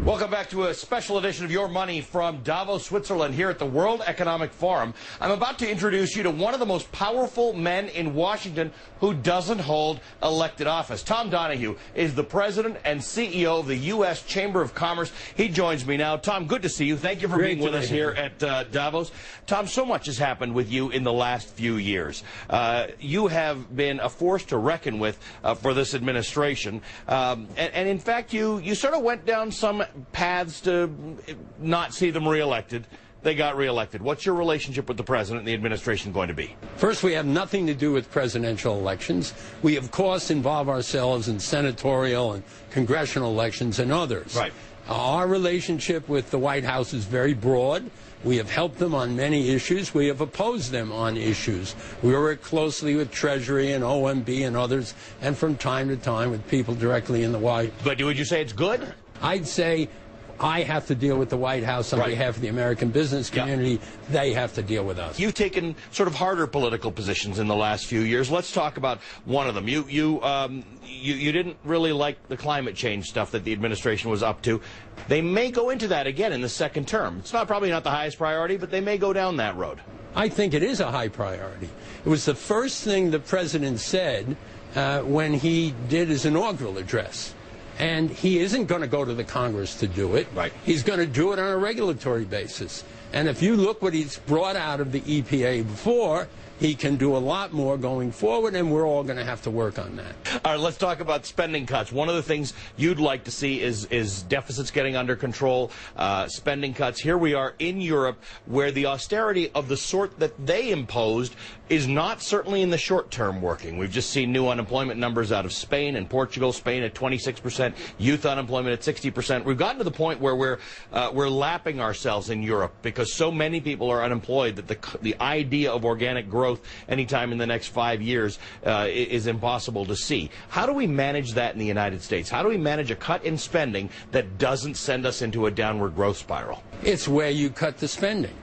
Welcome back to a special edition of Your Money from Davos, Switzerland, here at the World Economic Forum. I'm about to introduce you to one of the most powerful men in Washington who doesn't hold elected office. Tom Donohue is the president and CEO of the U.S. Chamber of Commerce. He joins me now. Tom, good to see you. Thank you for being with us here at Davos. Tom, so much has happened with you in the last few years. You have been a force to reckon with for this administration. And in fact, you sort of went down some paths to not see them reelected. They got reelected. What's your relationship with the president and the administration going to be? First, we have nothing to do with presidential elections. We, of course, involve ourselves in senatorial and congressional elections and others. Right. Our relationship with the White House is very broad. We have helped them on many issues. We have opposed them on issues. We work closely with Treasury and OMB and others, and from time to time with people directly in the White House. But would you say it's good? I'd say I have to deal with the White House on behalf of the American business community. They have to deal with us. You've taken sort of harder political positions in the last few years. Let's talk about one of them. You didn't really like the climate change stuff that the administration was up to. They may go into that again in the second term. It's probably not the highest priority, but they may go down that road. I think it is a high priority. It was the first thing the president said when he did his inaugural address. And he isn't going to go to the Congress to do it. Right. He's going to do it on a regulatory basis. And if you look what he's brought out of the EPA before, he can do a lot more going forward, and we're all going to have to work on that. All right, let's talk about spending cuts. One of the things you'd like to see is deficits getting under control, spending cuts. Here we are in Europe, where the austerity of the sort that they imposed is not certainly in the short term working. We've just seen new unemployment numbers out of Spain and Portugal. Spain at 26%, youth unemployment at 60%. We've gotten to the point where we're lapping ourselves in Europe because so many people are unemployed that the idea of organic growth anytime in the next 5 years is impossible to see. How do we manage that in the United States? How do we manage a cut in spending that doesn't send us into a downward growth spiral? It's where you cut the spending.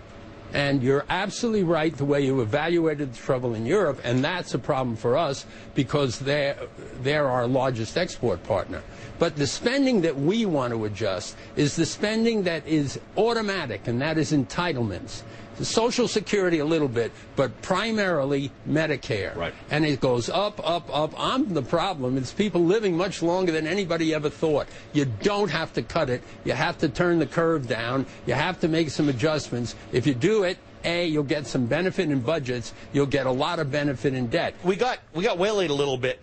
And you're absolutely right the way you evaluated the trouble in Europe, and that's a problem for us because they're our largest export partner. But the spending that we want to adjust is the spending that is automatic, and that is entitlements. The Social Security a little bit, but primarily Medicare. Right. And it goes up, up, up. I'm the problem. It's people living much longer than anybody ever thought. You don't have to cut it. You have to turn the curve down. You have to make some adjustments. If you do it, you'll get some benefit in budgets. You'll get a lot of benefit in debt. We got waylaid a little bit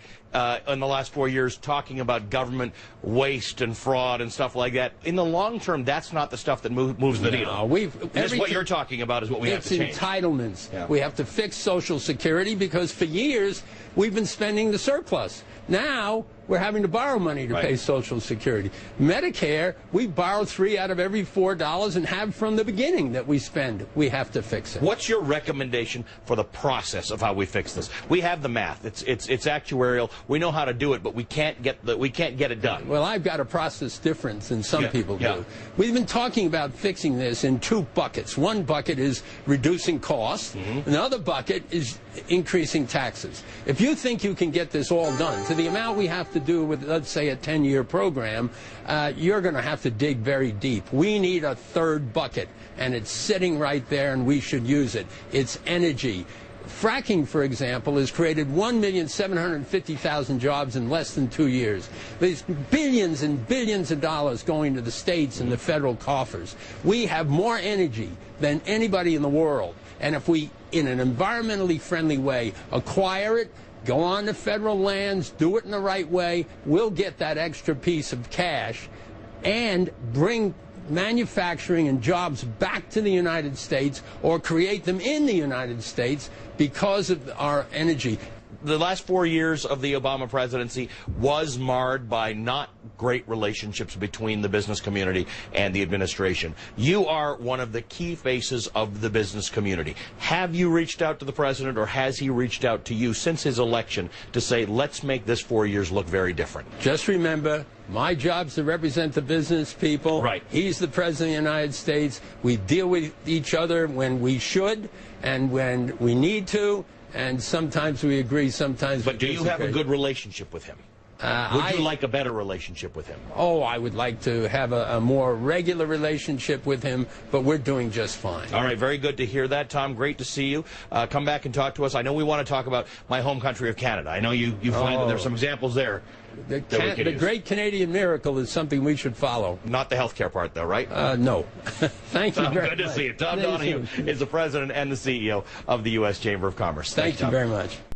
in the last 4 years talking about government waste and fraud and stuff like that. In the long term, that's not the stuff that moves the needle. What you're talking about is what we have to change. It's entitlements. Yeah. We have to fix Social Security because for years we've been spending the surplus. Now we're having to borrow money to pay Social Security. Medicare, we borrow 3 out of every $4 and have from the beginning that we spend. We have to fix it. What's your recommendation for the process of how we fix this? We have the math. It's actuarial. We know how to do it, but we can't get it done. Well, I've got a process difference than some people do. We've been talking about fixing this in 2 buckets. One bucket is reducing costs. Another bucket is increasing taxes. If you think you can get this all done to the amount we have to do with, let's say, a 10-year program, you're going to have to dig very deep. We need a third bucket, and it's sitting right there, and we should use it. It's energy. Fracking, for example, has created 1,750,000 jobs in less than 2 years. There's billions and billions of dollars going to the states and the federal coffers. We have more energy than anybody in the world. And if we, in an environmentally friendly way, acquire it, go on to federal lands, do it in the right way, we'll get that extra piece of cash and bring manufacturing and jobs back to the United States or create them in the United States because of our energy. The last 4 years of the Obama presidency was marred by not great relationships between the business community and the administration. You are one of the key faces of the business community. Have you reached out to the president, or has he reached out to you since his election to say, let's make this 4 years look very different? Just remember, my job's to represent the business people. Right. He's the president of the United States. We deal with each other when we should and when we need to. And sometimes we agree, sometimes we disagree. But do you have a good relationship with him? Would you like a better relationship with him? Oh, I would like to have a more regular relationship with him, but we're doing just fine. All right, very good to hear that, Tom. Great to see you. Come back and talk to us. I know we want to talk about my home country of Canada. I know you find that there's some examples there. The Great Canadian Miracle is something we should follow. Not the healthcare part, though, right? No. Thank you very much. Good to see you. Tom Donohue is the president and the CEO of the U.S. Chamber of Commerce. Thank you very much.